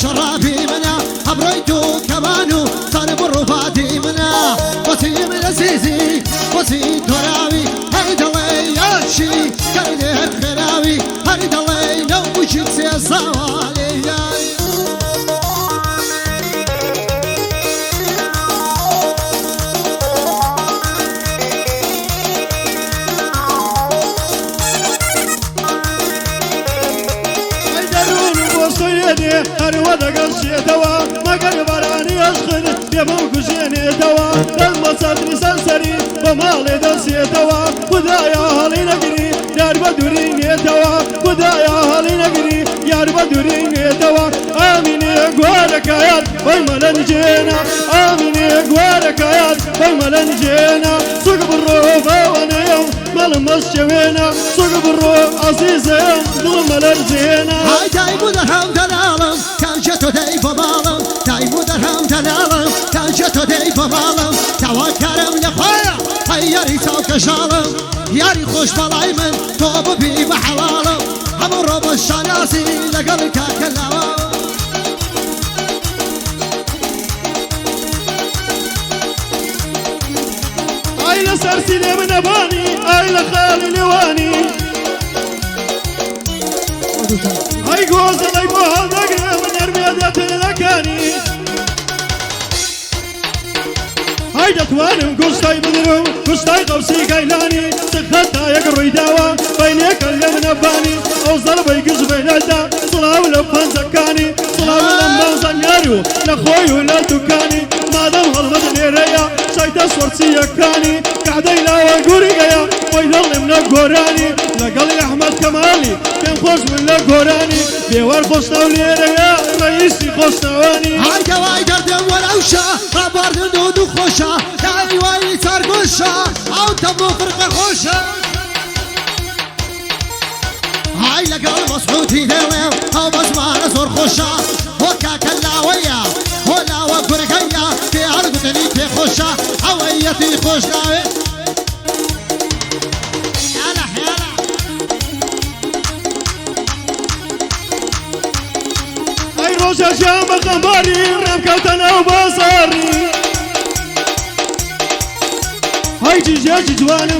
شرابي منا أبريتو كمانو صار بالرفاتي منا وسيم العزيزي وسيم تراوي هيد الله ياشي كاينه خراوي هيد الله نوشك سيصوالي ياري هرودا قرشي دوا ما قرب علاني أشخن يبو كشيني دوا لما صدري سلسري بمالي دنسي دوا بدايا هالي نقري يار بدوريني دوا بدايا هالي نقري يار بدوريني دوا آميني قوارك ياد ويملن جينا آميني قوارك ياد ويملن جينا سوق بالروفة وانا يوم ملمس شوينا سوق بالروف عزيزة يوم ململن جينا هاي دايمو درهم دلالم كان جتو داي ببالم دايمو درهم دلالم كان جتو داي ببالم توكرم لخويا هاي ياري تاوك شالم ياري خوش بلاي من توب بي بحلالم همو روب الشاناسي لقل كاكلاوام آيلة سرسيلي من أباني آيلة خالي لواني هاي قوز اللي بوها ذقنا من أرميادات الذكاني هاي دتوانم قصتاي بدرو قصتاي قوسي قيلاني سخطا يقروي داوا بينيك اللي من أباني أو ظلبي قز بينادا صلاو لبان زكاني صلاو لما زنياريو لخوي ولا تكاني ما دام هالمدني ريا سايتا سورسي يكاني قعدي لا وقوريقيا ويظل من القوراني لقالي أحمد كمالي كان خوش من القوراني بيوار خوشنا وليريا رئيسي خوشناواني هاي دواي دردم والعوشة رابار دودو خوشة داي واي ترقشة أو تبلو فرقة خوشة هاي لقال مصحوتي دلو أو بزمان زور خوشة وكا كلاوية ولا وقرقية في عرقتني في خوشة هويتي خوشناوي روشا شام خماري رمكتنا وبصاري هاي جيجي جوانم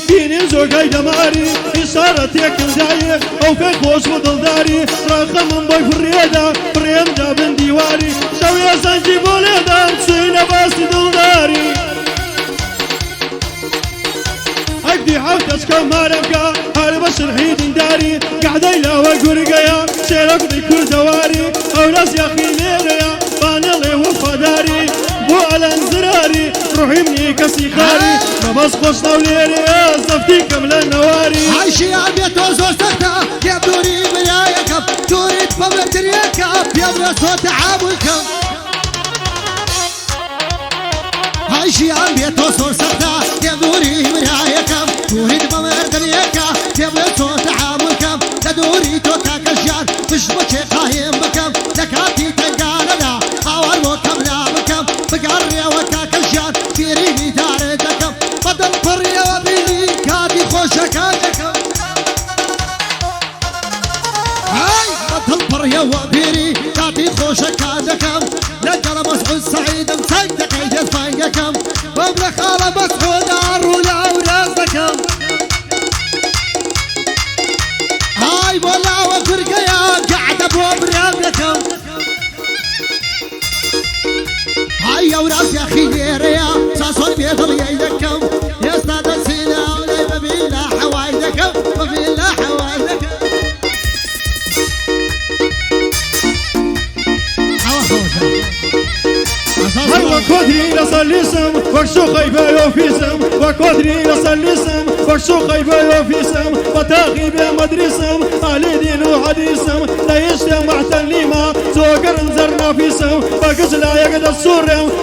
بيني زوجي دماري إشارة يكن جاي أو في خوش وضلداري رخم من بوي فريدا بريم جابن ديواري شوية سنجي بوليدا سينا باسي دلداري أقدي حوتش كماربكا هالبش الحيد داري قاعدة إلا وقرقيا شيلك ذي كل دواري أو ناس يا أخي ليليا بانلي وفداري بو على انزراري روحي مني كسيخاري نبص خوشنا وليليا صفتي كمل النواري هاي شيعب يتوزو سكتا يبدوري ملايكم تريد بمر تريكم يبرا صوت عابلكم هاي شيعب يتوزو سكتا يبدوري ملايكم تريد بمر تريكم يبرا صوت عابلكم تدوري توكا كشيان تشبك قايم بكم لكاتي تنقالنا أول وكم لا بكم بقرية وكا كشيان تيريني داردكم بدل قرية وبيني كاتي خوشكاتكم هاي بدل قرية وبيني كاتي خوشكاتكم لقل مسعود سعيد مصدق عيد فايقكم وابن خالة مسعود عرولا ورازكم هاي ولا وقرقيا قاعدة بوبريامكم هاي يا وراس يا اخي ليريا ساسون بيضل يدكم يا استاذ السينا ولا ما بينا حوايدكم ما بينا حوايدكم هاي وكودري لسلسم وكشو خيبة يوفيسم وكودري لسلسم وكشو خيبة يوفيسم بتاخي بمدرسم علي دين وحديثم لا يجتمع تنليما زوجر انزرنا فيسم بقز لا يقدر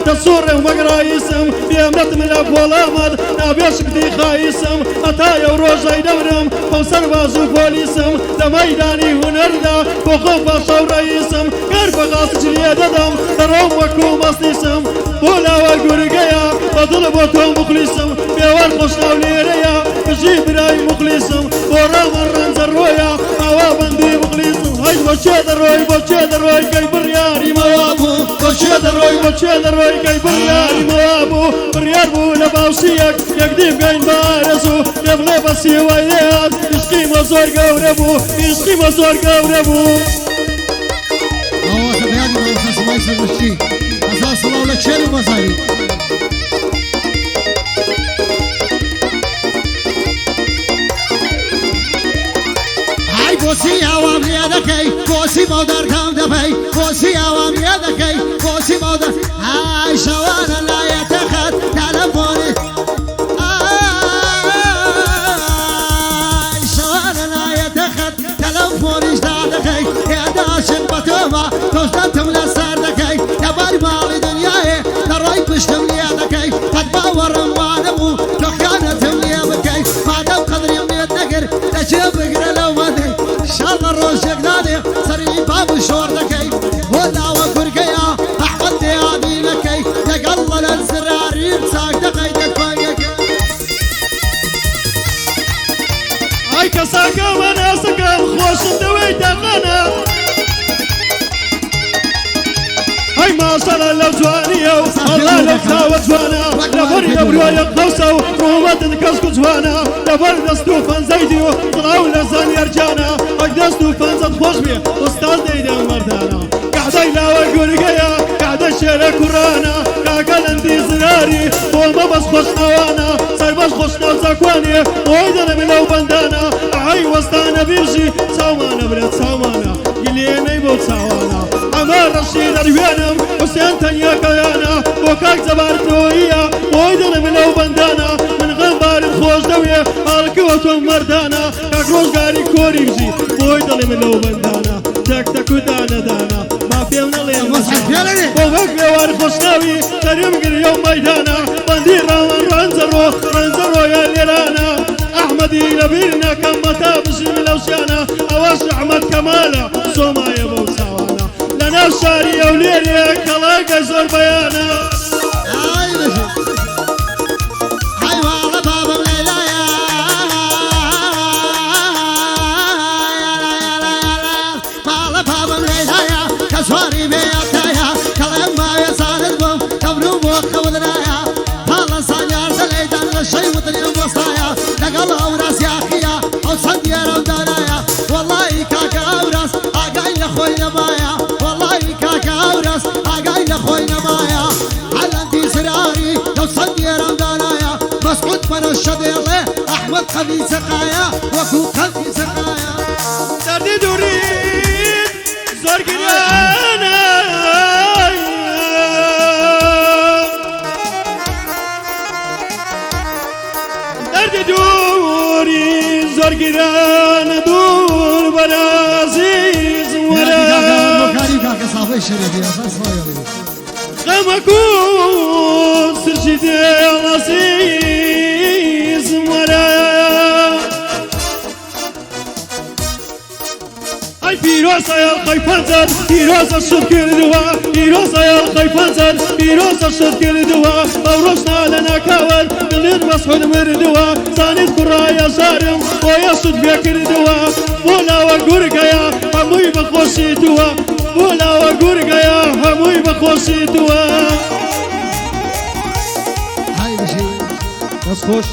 تصورم وقرايسم بيمرت من الأفولامد نابيش بدي خايسم أتايا وروجا يدورم فوسر بازو بوليسم لميداني هنردا وخوف صور رئيسم قرب غاصج ليددم دروم وكو مصنيسم ولا والقرقيا بطلبتهم مخلصم بيوار خوشنا وليريا بجيب راي مخلصم ورا مرة نزرويا هوا بندي مخلصم هاي بوشي دروي كي بريا بچه دروی کی بریاری موابو بریار بو لباسیک یک دیم گین بارزو یبله بسی ویاد عشقی مزور گوره بو عشقی مزور گوره بو هو تبياني ما يخص ما يصير مشي أساس الله ولا شيء ومزايد هاي بوسي عوام يدكي بوسي مودر كام دبي بوسي عوام يدكي بوسي مودر هاي شوانا لا يتخذ تلفوني هاي شوانا لا يتخذ تلفوني اشتادكي يا داشن بتوما توستم لسردكي يا برمالي دنياي تراي بشتم ليدكي تدبور موانمو تخانة ليبكي ما دام قدري من النقر تجيب بقر لو مدي شال الروشك نادي سري باب شوردكي ولا وكركيا احمد ديادي لكي تقلل السراري بساك دقيتك فايك هاي كساكا وناسكا خوش دوي دقنا هاي ما صار لو جوانيو الله لو تاوت جوانا لبر يبرو يقوسو رومات كسكو جوانا لبر دستو فان زيديو طلعو لزان يرجانا هاي دستو فان زد خوش بي استاذ ديدا مردانا قاعدة يلاوى قرقيا قاعدة الشيرة كرانا قاعدة اندي زراري وما بس خوش نوانا صار بس خوش نوزاكواني ويدنا ملو بندانا هاي وسطانا بيرجي ساوانا برد ساوانا قلينا يبوت ساوانا عمار رشيد الوينم حسين تنيا كيانا وكاك زبارتوية ويدنا ملو بندانا من غنبار الخوش دوية هالكوتو مردانا كاك روزقاري كوري بجي ويدنا ملو بندانا تك تك ودانا دانا ما فينا لين وغاك بيوار خوشناوي تريم قريوم ميدانا بندير راوان رنزرو يا ليرانا أحمدي لبيرنا كم متابش من الأوشانا أواش أحمد كمالا سوما يبو سوانا لنا شاري وليري كلاك زور بيانا هاي مشي هاي والله بابا مليلايا والله بابا مليلايا كسواري بياتايا كلام ما يسال البوم كبرو بوخ ودنايا هلا صانيار دليدان الشي وطني المصايا نقل أوراس يا أخيا أو صندير أو دنايا والله كاكا أوراس أقاي لخوينا مايا والله كاكا أوراس أقاي لخوينا مايا على انتي سراري لو صندير أو دنايا مسعود من الشدير أحمد قلبي سقايا وكو قلبي سقايا دردي دوريد زور قرانا دردي دوري زور قرانا دور برازيز ولا مكاري كاكا صافي الشريفي أساس صايري غمكون سرشدي العزيز ولا هاي فيروز يا الخيفان زاد فيروز الشرك الدواء فيروز يا الخيفان زاد فيروز الشرك الدواء موروثنا لنا كاول قليل مسحود مردوا زانيد كرايا زارم ويا صد بيك الدواء ولا وقرقيا هموي بخوشي دواء ولا وقرقيا هموي بخوشي دواء هاي بشي بس خوش